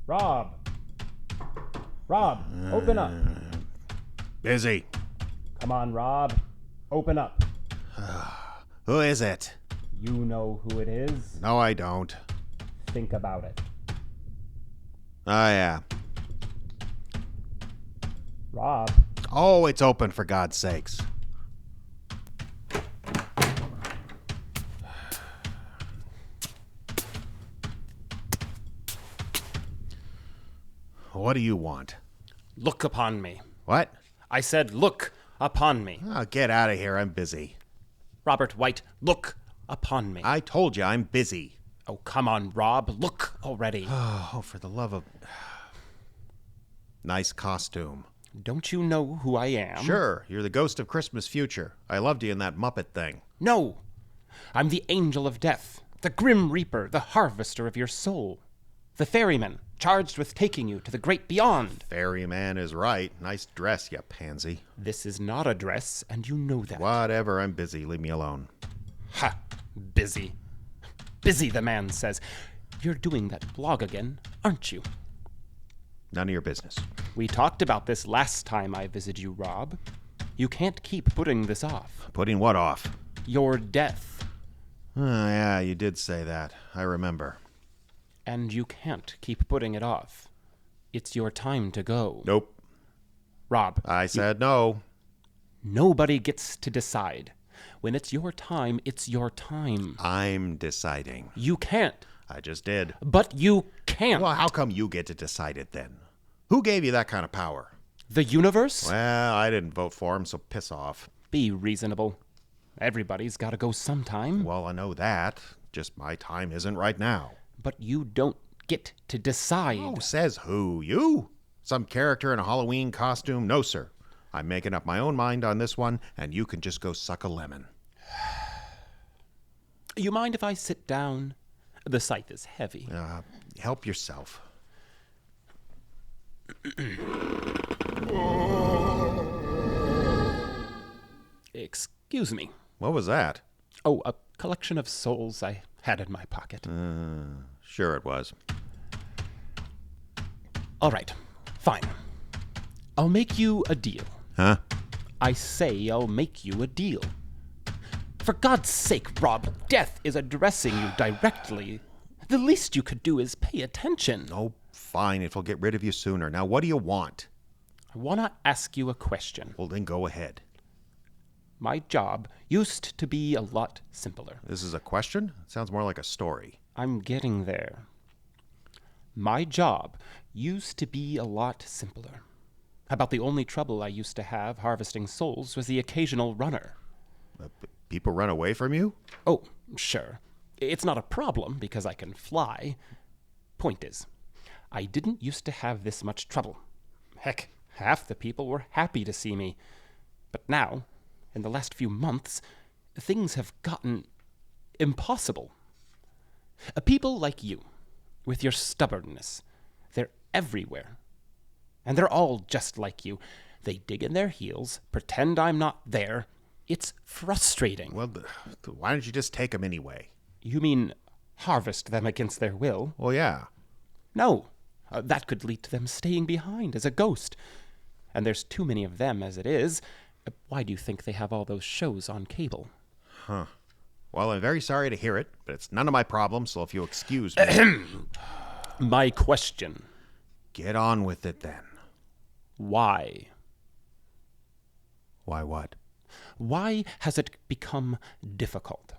Rob! Rob, open up. Busy. Come on, Rob. Open up. Who is it? You know who it is. No, I don't. Think about it. Oh, yeah. Rob, Oh, it's open, for God's sakes. What do you want? Look upon me. What? I said, look upon me. Oh, get out of here. I'm busy. Robert White, look upon me. I told you I'm busy. Oh, come on, Rob. Look already. Oh, for the love of... Nice costume. Don't you know who I am? Sure, you're the ghost of Christmas future. I loved you in that Muppet thing. No. I'm the angel of death, the grim reaper, the harvester of your soul, the ferryman charged with taking you to the great beyond. Ferryman is right. Nice dress, you pansy. This is not a dress, and you know that. Whatever, I'm busy. Leave me alone. Ha! Busy. Busy, the man says. You're doing that blog again, aren't you? None of your business. We talked about this last time I visited you, Rob. You can't keep putting this off. Putting what off? Your death. Oh, yeah, you did say that. I remember. And you can't keep putting it off. It's your time to go. Nope. Rob. I said no. Nobody gets to decide. When it's your time, it's your time. I'm deciding. You can't. I just did. But you can't. Well, how come you get to decide it then? Who gave you that kind of power? The universe? Well, I didn't vote for him, so piss off. Be reasonable. Everybody's got to go sometime. Well, I know that. Just my time isn't right now. But you don't get to decide. Oh, says who? You? Some character in a Halloween costume? No, sir. I'm making up my own mind on this one, and you can just go suck a lemon. You mind if I sit down? The scythe is heavy. Help yourself. Excuse me. What was that? Oh, a collection of souls I had in my pocket. Sure it was. All right, fine. I'll make you a deal. Huh? I say I'll make you a deal. For God's sake, Rob, death is addressing you directly. The least you could do is pay attention. Oh, fine. It'll get rid of you sooner. Now, what do you want? I want to ask you a question. Well, then go ahead. My job used to be a lot simpler. This is a question? It sounds more like a story. I'm getting there. My job used to be a lot simpler. About the only trouble I used to have harvesting souls was the occasional runner. People run away from you? Oh, sure. It's not a problem because I can fly. Point is, I didn't used to have this much trouble. Heck, half the people were happy to see me. But now, in the last few months, things have gotten impossible. People like you, with your stubbornness, they're everywhere. And they're all just like you. They dig in their heels, pretend I'm not there. It's frustrating. Well, why don't you just take them anyway? You mean harvest them against their will? Well, yeah. No. That could lead to them staying behind as a ghost. And there's too many of them as it is. Why do you think they have all those shows on cable? Huh. Well, I'm very sorry to hear it, but it's none of my problem, so if you'll excuse me... My question. Get on with it, then. Why? Why what? Why has it become difficult?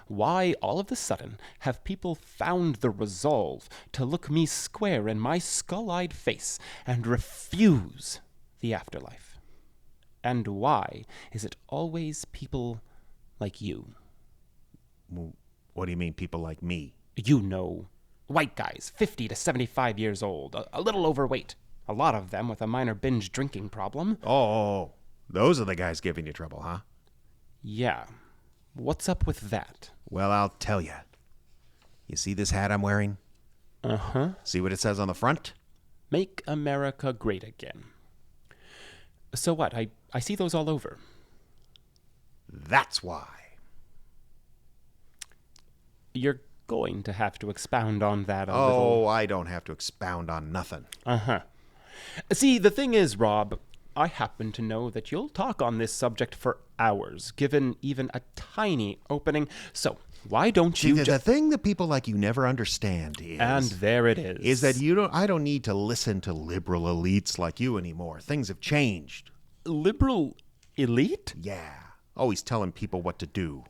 Why, all of a sudden, have people found the resolve to look me square in my skull-eyed face and refuse the afterlife? And why is it always people like you? Well, what do you mean, people like me? You know, white guys, 50 to 75 years old, a little overweight, a lot of them with a minor binge drinking problem. Oh, those are the guys giving you trouble, huh? Yeah. What's up with that? Well, I'll tell you. You see this hat I'm wearing? Uh-huh. See what it says on the front? Make America Great Again. So what? I see those all over. That's why. You're going to have to expound on that a Oh, little. I don't have to expound on nothing. Uh-huh. See, the thing is, Rob, I happen to know that you'll talk on this subject for hours, given even a tiny opening. So, why don't See, you the thing that people like you never understand And there it is. is that I don't need to listen to liberal elites like you anymore. Things have changed. liberal elite? Yeah. Always telling people what to do.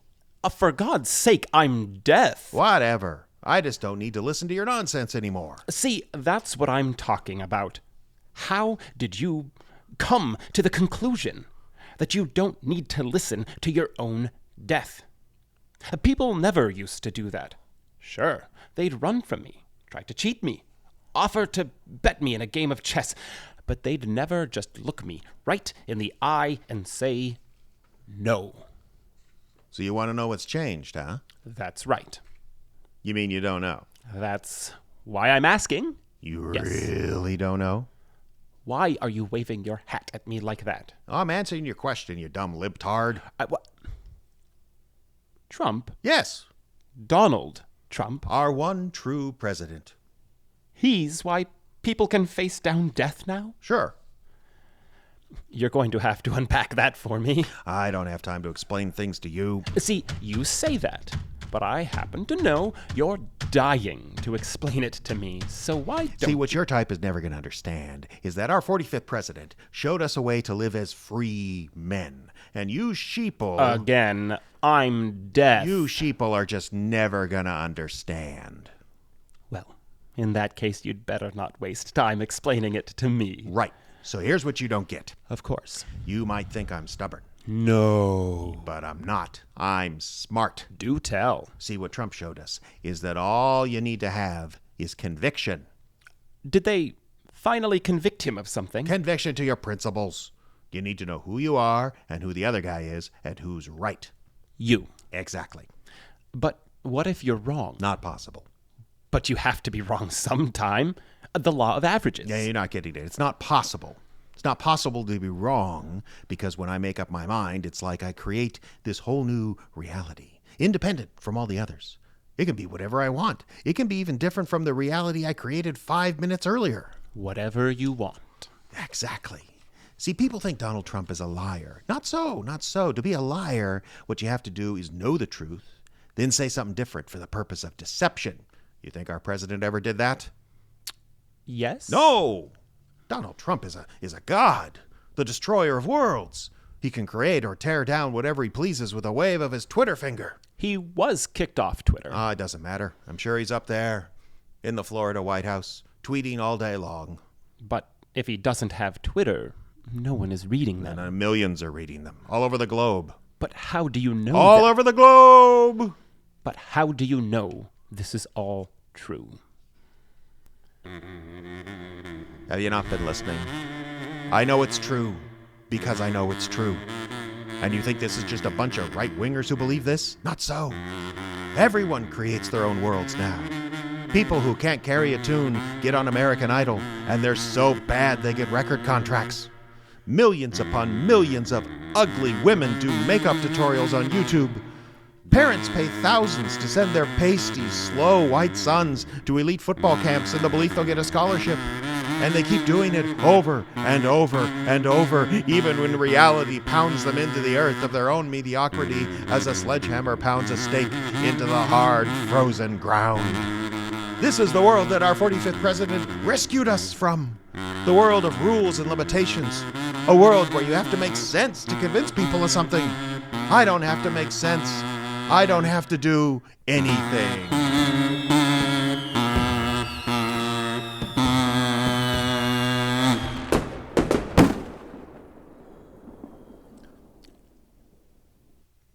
For God's sake, I'm deaf. Whatever. I just don't need to listen to your nonsense anymore. See, that's what I'm talking about. How did you come to the conclusion that you don't need to listen to your own death? People never used to do that. Sure, they'd run from me, try to cheat me, offer to bet me in a game of chess, but they'd never just look me right in the eye and say, no. So you want to know what's changed, huh? That's right. You mean you don't know? That's why I'm asking. You Yes. really don't know? Why are you waving your hat at me like that? I'm answering your question, you dumb libtard. Trump? Yes, Donald Trump? our one true president. He's why people can face down death now? Sure. You're going to have to unpack that for me. I don't have time to explain things to you. See, you say that, but I happen to know you're dying to explain it to me, so why don't See, what your type is never going to understand is that our 45th president showed us a way to live as free men. And you sheeple... Again, I'm deaf. You sheeple are just never going to understand. Well, in that case, you'd better not waste time explaining it to me. Right. So here's what you don't get. Of course. You might think I'm stubborn, No. but I'm not. I'm smart. Do tell. See, what Trump showed us is that all you need to have is conviction. Did they finally convict him of something? Conviction to your principles. You need to know who you are and who the other guy is and who's right. You. Exactly. But what if you're wrong? Not possible. But you have to be wrong sometime. The law of averages. Yeah, you're not getting it. It's not possible. It's not possible to be wrong because when I make up my mind, it's like I create this whole new reality, independent from all the others. It can be whatever I want. It can be even different from the reality I created 5 minutes earlier. Whatever you want. Exactly. See, people think Donald Trump is a liar. Not so, not so. To be a liar, what you have to do is know the truth, then say something different for the purpose of deception. You think our president ever did that? Yes? No! Donald Trump is a god, the destroyer of worlds. He can create or tear down whatever he pleases with a wave of his Twitter finger. He was kicked off Twitter. It doesn't matter. I'm sure he's up there in the Florida White House, tweeting all day long. But if he doesn't have Twitter, no one is reading them. And millions are reading them all over the globe. But how do you know All that- over the globe! But how do you know this is all true? Have you not been listening? I know it's true because I know it's true. And you think this is just a bunch of right-wingers who believe this? Not so. Everyone creates their own worlds now. People who can't carry a tune get on American Idol, and they're so bad they get record contracts. Millions upon millions of ugly women do makeup tutorials on YouTube. Parents pay thousands to send their pasty, slow white sons to elite football camps in the belief they'll get a scholarship. And they keep doing it over and over and over, even when reality pounds them into the earth of their own mediocrity as a sledgehammer pounds a stake into the hard, frozen ground. This is the world that our 45th president rescued us from. The world of rules and limitations. A world where you have to make sense to convince people of something. I don't have to make sense. I don't have to do anything.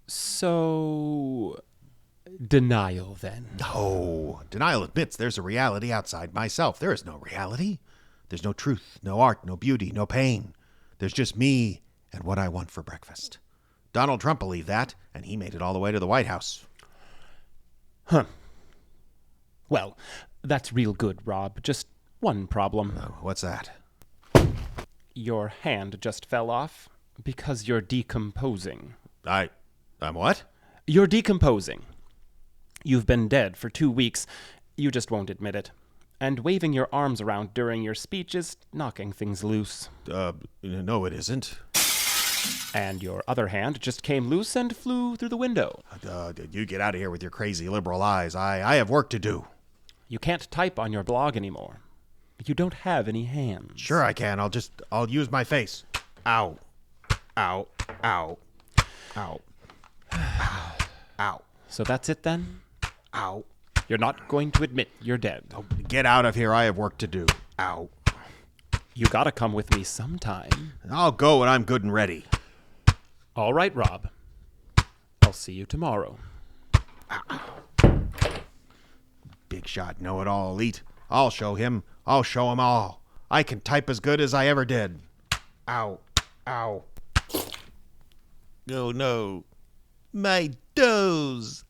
So, denial then. No, denial admits there's a reality outside myself. There is no reality. There's no truth, no art, no beauty, no pain. There's just me and what I want for breakfast. Donald Trump believed that, and he made it all the way to the White House. Well, that's real good, Rob. Just one problem. What's that? Your hand just fell off because you're decomposing. I'm what? You're decomposing. You've been dead for 2 weeks. You just won't admit it. And waving your arms around during your speech is knocking things loose. No, it isn't. And your other hand just came loose and flew through the window. You get out of here with your crazy liberal eyes. I have work to do. You can't type on your blog anymore. You don't have any hands. Sure I can. I'll use my face. Ow. Ow. Ow. Ow. Ow. So that's it then? Ow. You're not going to admit you're dead. Get out of here. I have work to do. Ow. You gotta come with me sometime. I'll go when I'm good and ready. All right, Rob. I'll see you tomorrow. Big shot, know-it-all elite. I'll show him. I'll show him all. I can type as good as I ever did. Ow. Ow. Oh, no. My toes.